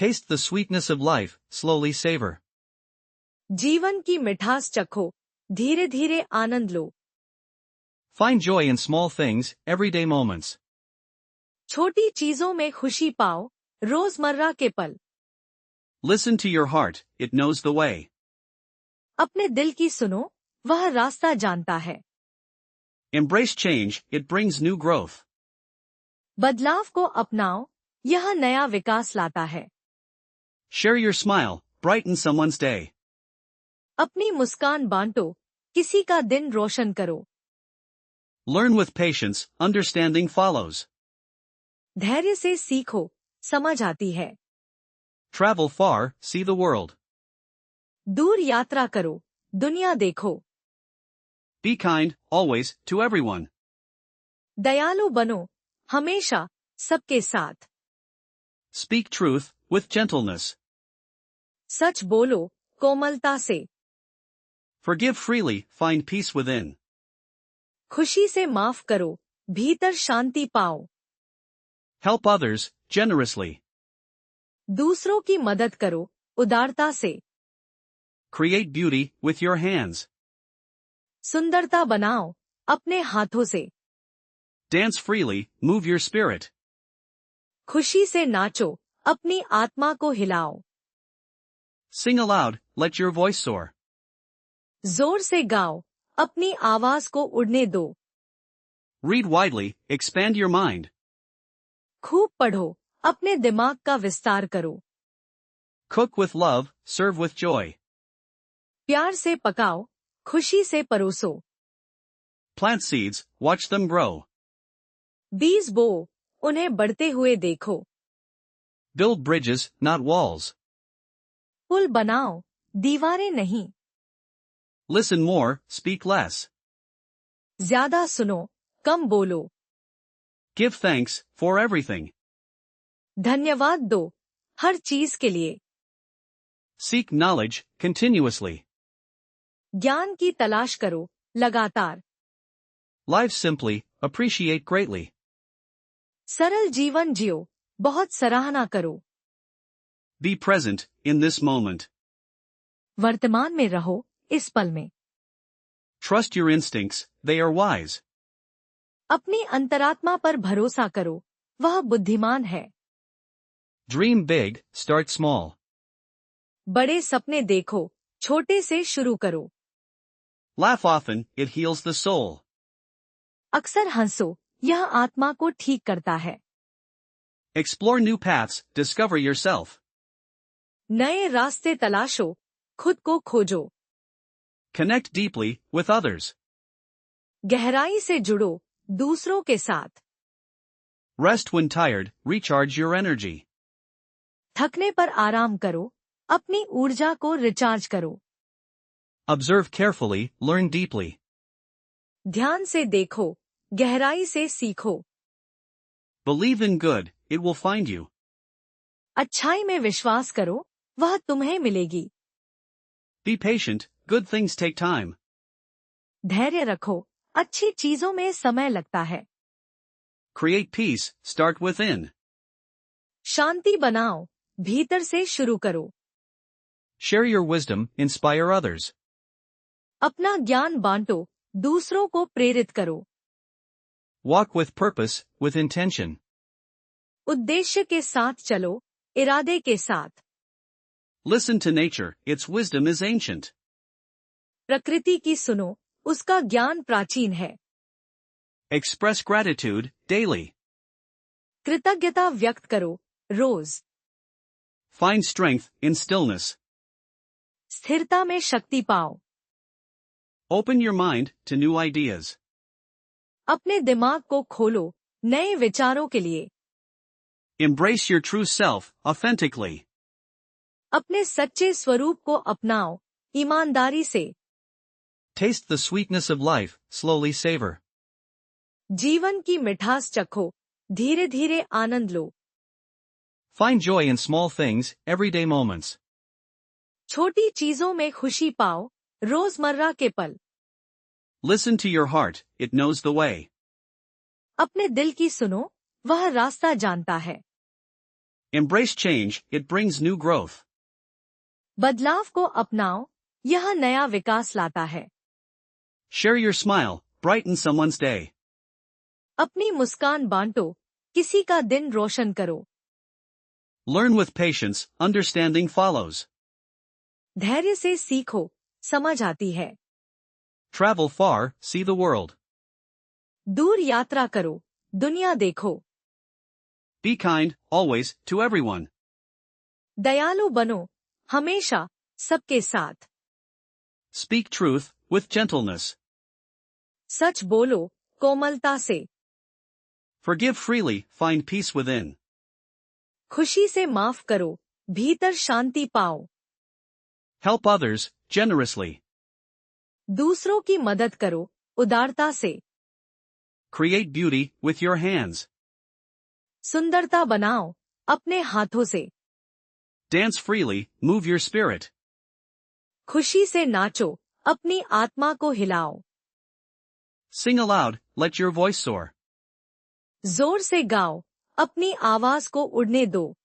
Taste the sweetness of life, slowly savor. जीवन की मिठास चखो, धीरे धीरे आनंद लो। Find joy in small things, everyday moments. छोटी चीजों में खुशी पाओ, रोजमर्रा के पल। Listen to your heart, it knows the way. अपने दिल की सुनो, वह रास्ता जानता है। Embrace change, it brings new growth. बदलाव को अपनाओ, यह नया विकास लाता है। Share your smile, brighten someone's day. अपनी मुस्कान बांटो, किसी का दिन रोशन करो। Learn with patience, understanding follows. धैर्य से सीखो, समझ आती है। Travel far, see the world. दूर यात्रा करो, दुनिया देखो। Be kind, always, to everyone. दयालु बनो, हमेशा, सबके साथ। Speak truth, with gentleness. सच बोलो, कोमलता से। Forgive freely, find peace within. खुशी से माफ करो, भीतर शांति पाओ। Help others, generously. दूसरों की मदद करो, उदारता से। Create beauty, with your hands. सुंदरता बनाओ, अपने हाथों से। Dance freely, move your spirit. खुशी से नाचो, अपनी आत्मा को हिलाओ। Sing aloud, let your voice soar. जोर से गाओ, अपनी आवाज को उड़ने दो। Read widely, expand your mind. खूब पढ़ो, अपने दिमाग का विस्तार करो। Cook with love, serve with joy. प्यार से पकाओ, खुशी से परोसो। Plant seeds, watch them grow. बीज बो, उन्हें बढ़ते हुए देखो। Build bridges, not walls. पुल बनाओ, दीवारें नहीं। Listen more, speak less. ज्यादा सुनो, कम बोलो। Give thanks, for everything. धन्यवाद दो, हर चीज के लिए। Seek knowledge, continuously. ज्ञान की तलाश करो, लगातार। Live simply, appreciate greatly. सरल जीवन जियो, बहुत सराहना करो। Be present, in this moment. वर्तमान में रहो, इस पल में। Trust your instincts, they are wise. अपनी अंतरात्मा पर भरोसा करो, वह बुद्धिमान है। Dream big, start small. बड़े सपने देखो, छोटे से शुरू करो। Laugh often, it heals the soul. अक्सर हंसो, यह आत्मा को ठीक करता है। Explore new paths, discover yourself. नए रास्ते तलाशो, खुद को खोजो। Connect deeply, with others. गहराई से जुड़ो, दूसरों के साथ। Rest when tired, recharge your energy. थकने पर आराम करो, अपनी ऊर्जा को रिचार्ज करो। Observe carefully, learn deeply. ध्यान से देखो, गहराई से सीखो। Believe in good, it will find you. अच्छाई में विश्वास करो, वह तुम्हें मिलेगी। Be patient, good things take time. धैर्य रखो, अच्छी चीजों में समय लगता है। Create peace, start within. शांति बनाओ, भीतर से शुरू करो। Share your wisdom, inspire others. अपना ज्ञान बांटो, दूसरों को प्रेरित करो। Walk with purpose, with intention. उद्देश्य के साथ चलो, इरादे के साथ। Listen to nature, its wisdom is ancient. प्रकृति की सुनो, उसका ज्ञान प्राचीन है। Express gratitude, daily. कृतज्ञता व्यक्त करो, रोज। Find strength, in stillness. स्थिरता में शक्ति पाओ। Open your mind, to new ideas. अपने दिमाग को खोलो, नए विचारों के लिए। Embrace your true self, authentically. अपने सच्चे स्वरूप को अपनाओ, ईमानदारी से। Taste the sweetness of life, slowly savor. जीवन की मिठास चखो, धीरे धीरे आनंद लो। Find joy in small things, everyday moments. छोटी चीजों में खुशी पाओ, रोजमर्रा के पल। Listen to your heart, it knows the way. अपने दिल की सुनो, वह रास्ता जानता है। Embrace change, it brings new growth. बदलाव को अपनाओ, यह नया विकास लाता है। Share your smile, brighten someone's day. अपनी मुस्कान बांटो, किसी का दिन रोशन करो। Learn with patience, understanding follows. धैर्य से सीखो, समझ आती है। Travel far, see the world. दूर यात्रा करो, दुनिया देखो। Be kind, always, to everyone. दयालु बनो, हमेशा, सबके साथ। Speak truth, with gentleness. सच बोलो, कोमलता से। Forgive freely, find peace within. खुशी से माफ करो, भीतर शांति पाओ। Help others, generously. दूसरों की मदद करो, उदारता से। Create beauty, with your hands. सुंदरता बनाओ, अपने हाथों से। Dance freely, move your spirit. खुशी से नाचो, अपनी आत्मा को हिलाओ। Sing aloud, let your voice soar. जोर से गाओ, अपनी आवाज को उड़ने दो।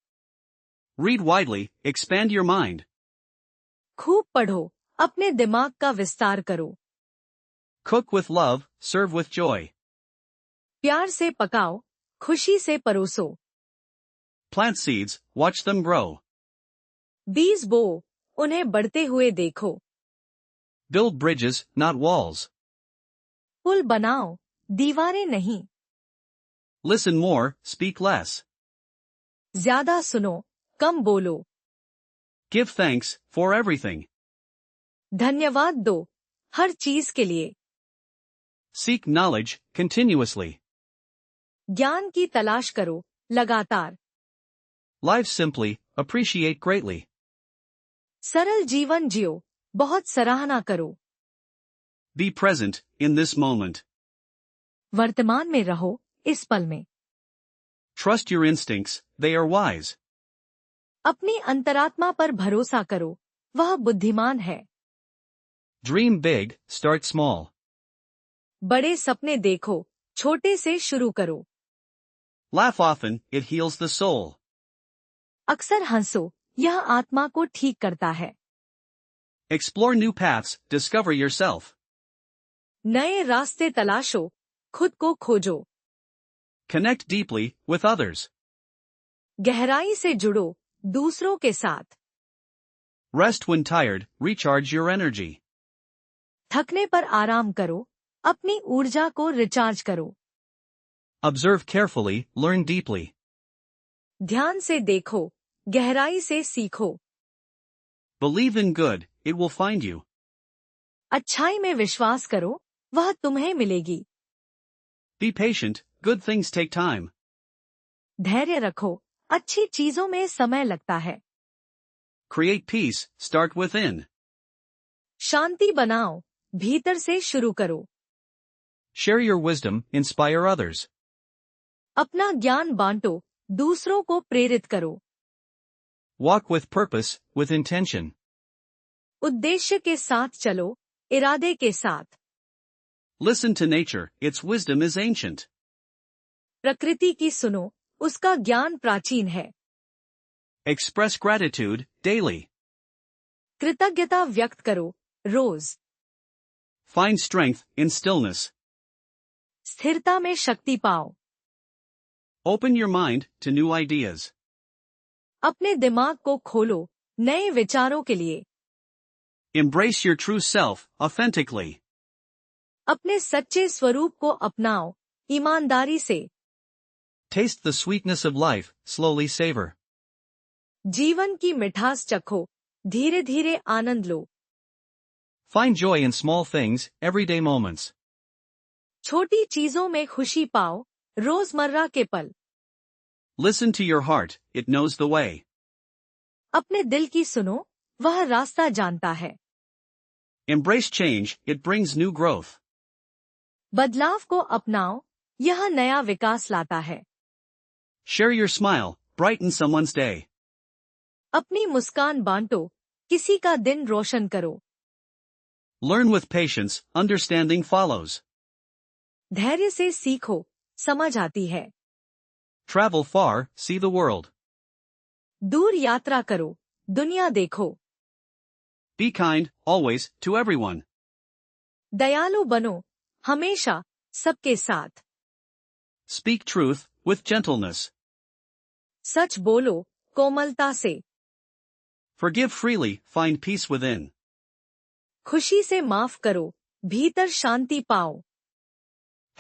Read widely, expand your mind. खूब पढ़ो, अपने दिमाग का विस्तार करो। Cook with love, serve with joy. प्यार से पकाओ, खुशी से परोसो। Plant seeds, watch them grow. बीज बो, उन्हें बढ़ते हुए देखो। Build bridges, not walls. पुल बनाओ, दीवारें नहीं। Listen more, speak less. ज्यादा सुनो, कम बोलो। Give thanks, for everything. धन्यवाद दो, हर चीज के लिए। Seek knowledge, continuously. ज्ञान की तलाश करो, लगातार। Live simply, appreciate greatly. सरल जीवन जियो, बहुत सराहना करो। Be present, in this moment. वर्तमान में रहो, इस पल में। Trust your instincts, they are wise. अपनी अंतरात्मा पर भरोसा करो, वह बुद्धिमान है। Dream big, start small. बड़े सपने देखो, छोटे से शुरू करो। Laugh often, it heals the soul. अक्सर हंसो, यह आत्मा को ठीक करता है। Explore new paths, discover yourself. नए रास्ते तलाशो, खुद को खोजो। Connect deeply, with others. गहराई से जुड़ो, दूसरों के साथ। Rest when tired, recharge your energy. थकने पर आराम करो, अपनी ऊर्जा को रिचार्ज करो। Observe carefully, learn deeply. ध्यान से देखो, गहराई से सीखो। Believe in good, it will find you. अच्छाई में विश्वास करो, वह तुम्हें मिलेगी। Be patient, good things take time. धैर्य रखो, अच्छी चीजों में समय लगता है। Create peace, start within. शांति बनाओ, भीतर से शुरू करो। Share your wisdom, inspire others. अपना ज्ञान बांटो, दूसरों को प्रेरित करो। Walk with purpose, with intention. उद्देश्य के साथ चलो, इरादे के साथ। Listen to nature, its wisdom is ancient. प्रकृति की सुनो, उसका ज्ञान प्राचीन है। Express gratitude, daily. कृतज्ञता व्यक्त करो, रोज। Find strength, in stillness. स्थिरता में शक्ति पाओ। Open your mind, to new ideas. अपने दिमाग को खोलो, नए विचारों के लिए। Embrace your true self, authentically. अपने सच्चे स्वरूप को अपनाओ, ईमानदारी से। Taste the sweetness of life, slowly savor. जीवन की मिठास चखो, धीरे धीरे आनंद लो। Find joy in small things, everyday moments. छोटी चीजों में खुशी पाओ, रोजमर्रा के पल। Listen to your heart, it knows the way. अपने दिल की सुनो, वह रास्ता जानता है। Embrace change, it brings new growth. बदलाव को अपनाओ, यह नया विकास लाता है। Share your smile, brighten someone's day. अपनी मुस्कान बांटो, किसी का दिन रोशन करो। Learn with patience, understanding follows. धैर्य से सीखो, समझ आती है। Travel far, see the world. दूर यात्रा करो, दुनिया देखो। Be kind, always, to everyone. दयालु बनो, हमेशा, सबके साथ। Speak truth, with gentleness. सच बोलो, कोमलता से। Forgive freely, find peace within. खुशी से माफ करो, भीतर शांति पाओ।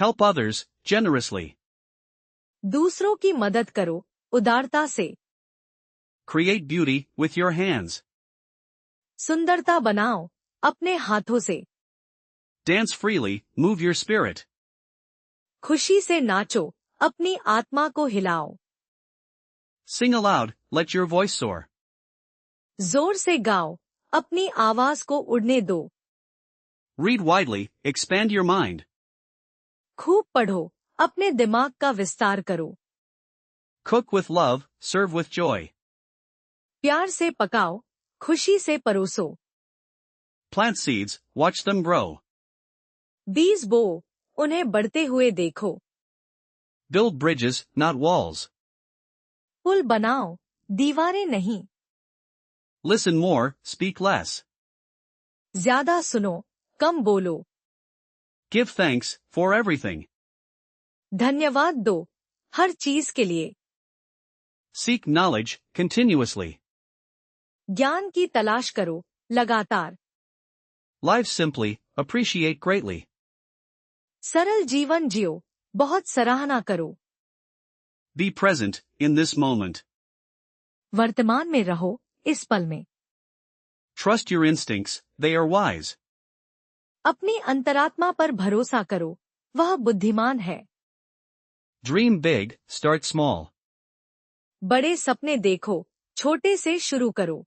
Help others, generously. दूसरों की मदद करो, उदारता से। Create beauty, with your hands. सुंदरता बनाओ, अपने हाथों से। Dance freely, move your spirit. खुशी से नाचो, अपनी आत्मा को हिलाओ। Sing aloud, let your voice soar. जोर से गाओ, अपनी आवाज को उड़ने दो। Read widely, expand your mind. खूब पढ़ो, अपने दिमाग का विस्तार करो। Cook with love, serve with joy. प्यार से पकाओ, खुशी से परोसो। Plant seeds, watch them grow. बीज बो, उन्हें बढ़ते हुए देखो। Build bridges, not walls. पुल बनाओ, दीवारें नहीं। Listen more, speak less. ज्यादा सुनो, कम बोलो। Give thanks, for everything. धन्यवाद दो, हर चीज के लिए। Seek knowledge, continuously. ज्ञान की तलाश करो, लगातार। Live simply, appreciate greatly. सरल जीवन जियो, बहुत सराहना करो। Be present, in this moment. वर्तमान में रहो, इस पल में। Trust your instincts, they are wise. अपनी अंतरात्मा पर भरोसा करो, वह बुद्धिमान है। Dream big, start small. बड़े सपने देखो, छोटे से शुरू करो।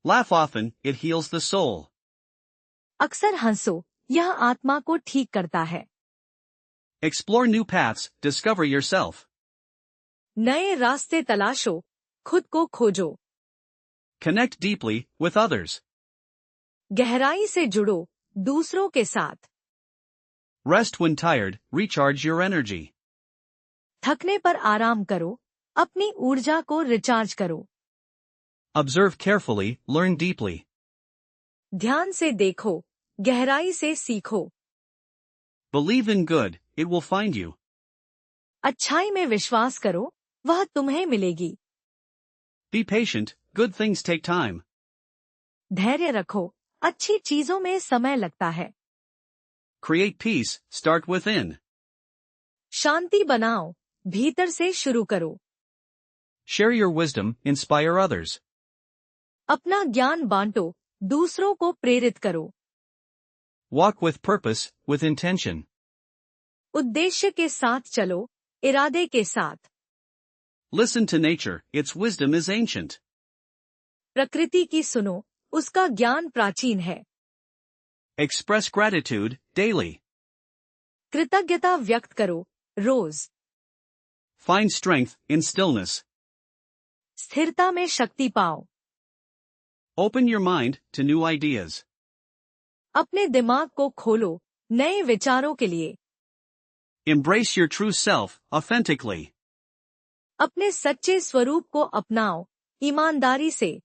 Laugh often, it heals the soul. अक्सर हंसो, यह आत्मा को ठीक करता है। Explore new paths, discover yourself. नए रास्ते तलाशो, खुद को खोजो। Connect deeply, with others. गहराई से जुड़ो, दूसरों के साथ। Rest when tired, recharge your energy. थकने पर आराम करो, अपनी ऊर्जा को रिचार्ज करो। Observe carefully, learn deeply. ध्यान से देखो, गहराई से सीखो। Believe in good, it will find you. अच्छाई में विश्वास करो, वह तुम्हें मिलेगी। Be patient, good things take time. धैर्य रखो, अच्छी चीजों में समय लगता है। Create peace, start within. शांति बनाओ, भीतर से शुरू करो। Share your wisdom, inspire others. अपना ज्ञान बांटो, दूसरों को प्रेरित करो। Walk with purpose, with intention. उद्देश्य के साथ चलो, इरादे के साथ। Listen to nature, its wisdom is ancient. प्रकृति की सुनो, उसका ज्ञान प्राचीन है। Express gratitude, daily. कृतज्ञता व्यक्त करो, रोज। Find strength, in stillness. स्थिरता में शक्ति पाओ। Open your mind, to new ideas. अपने दिमाग को खोलो, नए विचारों के लिए। Embrace your true self, authentically. अपने सच्चे स्वरूप को अपनाओ, ईमानदारी से।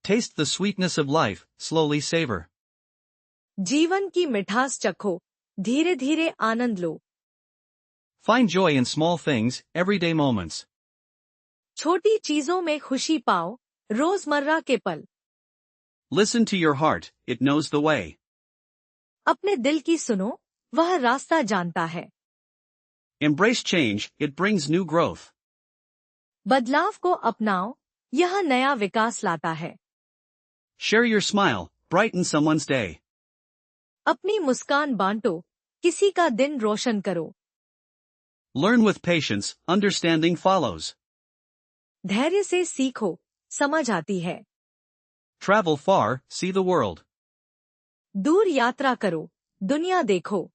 Taste the sweetness of life, slowly savor. जीवन की मिठास चखो, धीरे धीरे आनंद लो। Find joy in small things, everyday moments. छोटी चीजों में खुशी पाओ, रोजमर्रा के पल। Listen to your heart, it knows the way. अपने दिल की सुनो, वह रास्ता जानता है। Embrace change, it brings new growth. बदलाव को अपनाओ, यह नया विकास लाता है। Share your smile, brighten someone's day. अपनी मुस्कान बांटो, किसी का दिन रोशन करो। Learn with patience, understanding follows. धैर्य से सीखो, समझ आती है। Travel far, see the world. दूर यात्रा करो, दुनिया देखो।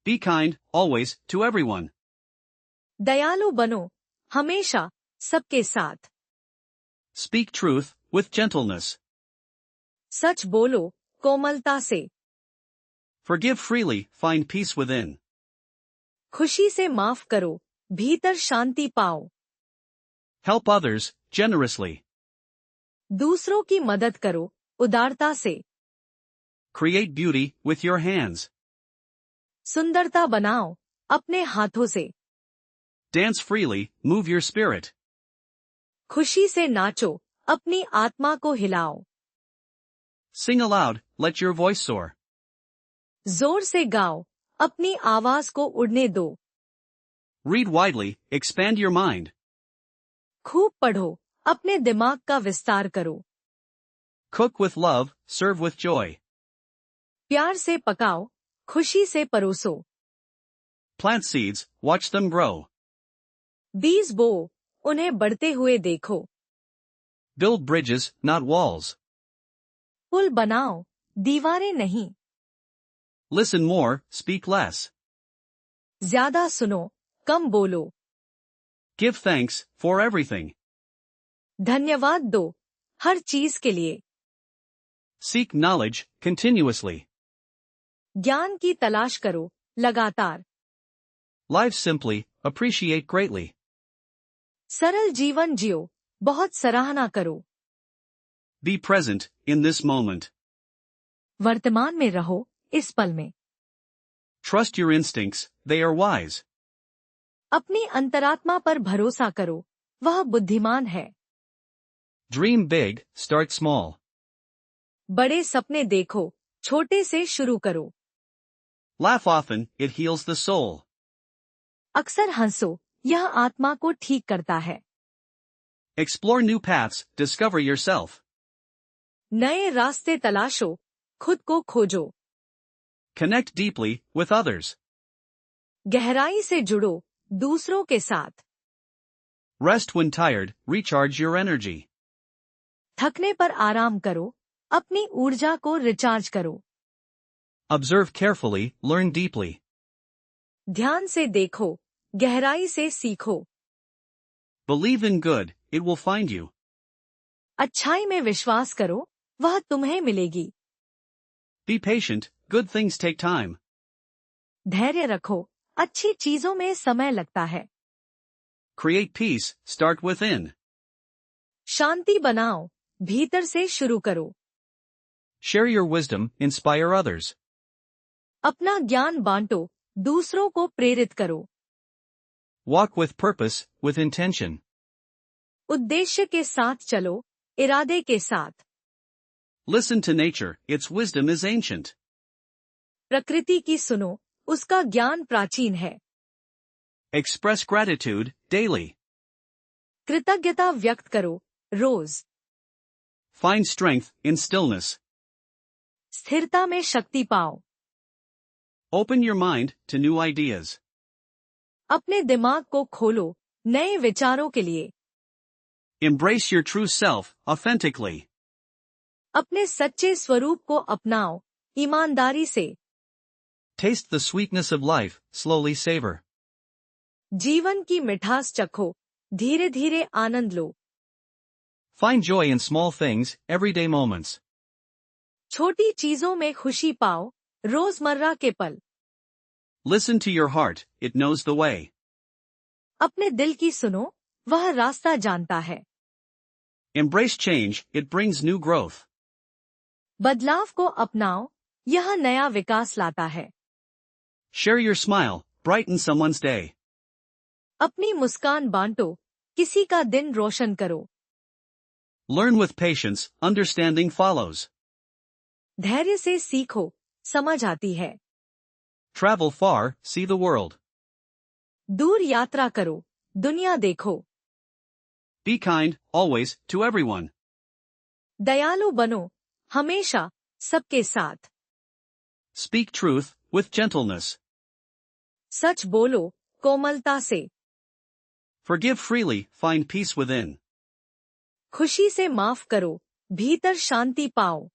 Be kind, always, to everyone. दयालु बनो, हमेशा, सबके साथ। Speak truth, with gentleness. सच बोलो, कोमलता से। Forgive freely, find peace within. खुशी से माफ करो, भीतर शांति पाओ। Help others, generously. दूसरों की मदद करो उदारता से। Create beauty with your hands. सुंदरता बनाओ अपने हाथों से। Dance freely, move your spirit. खुशी से नाचो अपनी आत्मा को हिलाओ। Sing aloud, let your voice soar. जोर से गाओ अपनी आवाज को उड़ने दो। Read widely, expand your mind. खूब पढ़ो अपने दिमाग का विस्तार करो। Cook with love, serve with joy. प्यार से पकाओ खुशी से परोसो। Plant seeds, watch them grow. बीज बो उन्हें बढ़ते हुए देखो। Build bridges, not walls. पुल बनाओ दीवारें नहीं। Listen more, speak less. ज्यादा सुनो कम बोलो। Give thanks, for everything. धन्यवाद दो हर चीज के लिए। Seek knowledge, continuously. ज्ञान की तलाश करो लगातार। Live simply, appreciate greatly. सरल जीवन जियो बहुत सराहना करो। Be present, in this moment. वर्तमान में रहो इस पल में। Trust your instincts, they are wise. अपनी अंतरात्मा पर भरोसा करो वह बुद्धिमान है। Dream big, start small. बड़े सपने देखो छोटे से शुरू करो। Laugh often, it heals the soul. अक्सर हंसो यह आत्मा को ठीक करता है। Explore new paths, discover yourself. नए रास्ते तलाशो खुद को खोजो। Connect deeply, with others. गहराई से जुड़ो दूसरों के साथ। Rest when tired, recharge your energy. थकने पर आराम करो अपनी ऊर्जा को रिचार्ज करो। Observe carefully, learn deeply. ध्यान से देखो गहराई से सीखो। Believe in good, it will find you. अच्छाई में विश्वास करो वह तुम्हें मिलेगी। Be patient, good things take time. धैर्य रखो अच्छी चीजों में समय लगता है। Create peace, start within. शांति बनाओ भीतर से शुरू करो। Share your wisdom, inspire others. अपना ज्ञान बांटो दूसरों को प्रेरित करो। Walk with purpose, with intention. उद्देश्य के साथ चलो इरादे के साथ। Listen to nature, its wisdom is ancient. प्रकृति की सुनो उसका ज्ञान प्राचीन है। Express gratitude, daily. कृतज्ञता व्यक्त करो रोज। Find strength, in stillness. स्थिरता में शक्ति पाओ। Open your mind, to new ideas. अपने दिमाग को खोलो नए विचारों के लिए। Embrace your true self, authentically. अपने सच्चे स्वरूप को अपनाओ ईमानदारी से। Taste the sweetness of life, slowly savor. जीवन की मिठास चखो धीरे धीरे आनंद लो। Find joy in small things, everyday moments. छोटी चीजों में खुशी पाओ रोजमर्रा के पल। Listen to your heart, it knows the way. अपने दिल की सुनो वह रास्ता जानता है। Embrace change, it brings new growth. बदलाव को अपनाओ यह नया विकास लाता है। Share your smile, brighten someone's day. अपनी मुस्कान बांटो किसी का दिन रोशन करो। Learn with patience, understanding follows. धैर्य से सीखो समझ आती है। Travel far, see the world. दूर यात्रा करो दुनिया देखो। Be kind, always, to everyone. दयालु बनो हमेशा सबके साथ। Speak truth, with gentleness. सच बोलो कोमलता से। Forgive freely, find peace within. खुशी से माफ करो भीतर शांति पाओ।